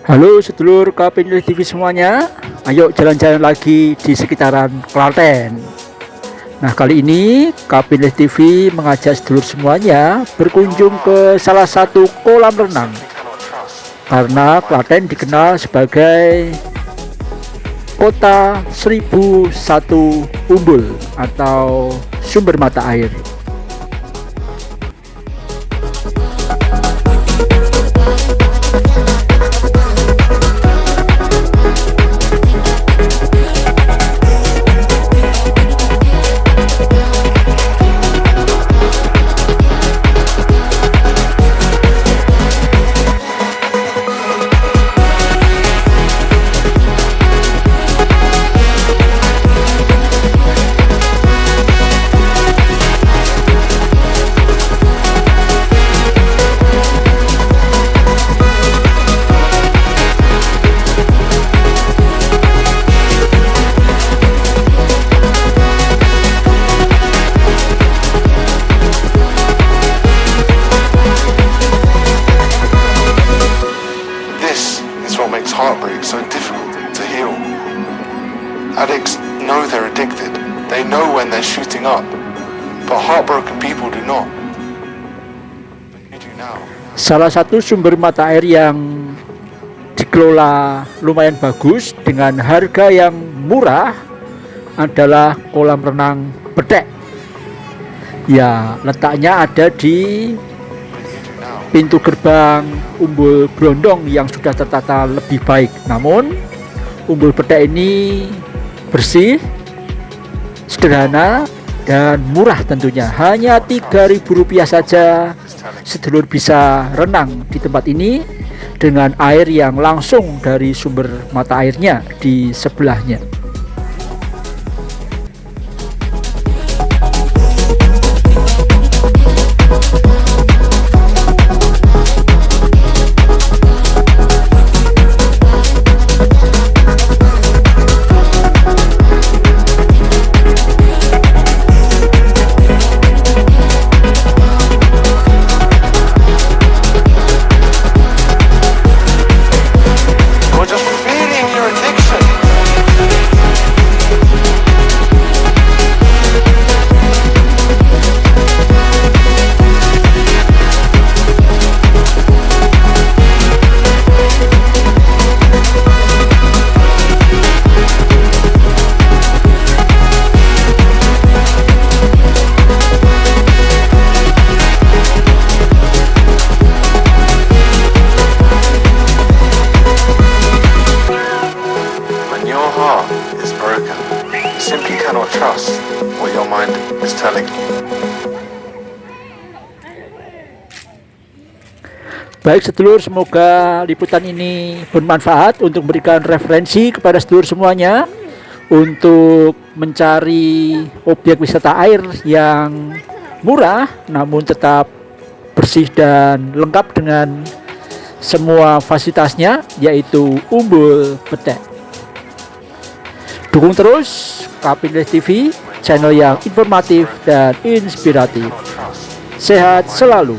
Halo sedulur KPNI TV semuanya, ayo jalan-jalan lagi di sekitaran Klaten. Nah, kali ini KPNI TV mengajak sedulur semuanya berkunjung ke salah satu kolam renang. Karena Klaten dikenal sebagai kota 1001 umbul atau sumber mata air. What makes heartbreak so difficult to heal. Addicts know they're addicted. They know when they're shooting up. But heartbroken people do not. You do now. Salah satu sumber mata air yang dikelola lumayan bagus dengan harga yang murah adalah kolam renang Bedek. Ya, letaknya ada di pintu gerbang Umbul Brondong yang sudah tertata lebih baik. Namun Umbul Bedek ini bersih, sederhana, dan murah tentunya. Hanya Rp3.000 saja sedulur bisa renang di tempat ini dengan air yang langsung dari sumber mata airnya di sebelahnya. Is broken. You simply cannot trust what your mind is telling you. Baik sedulur, semoga liputan ini bermanfaat untuk memberikan referensi kepada sedulur semuanya untuk mencari objek wisata air yang murah namun tetap bersih dan lengkap dengan semua fasilitasnya, yaitu Umbul Bedek. Dukung terus KPNI TV, channel yang informatif dan inspiratif. Sehat selalu.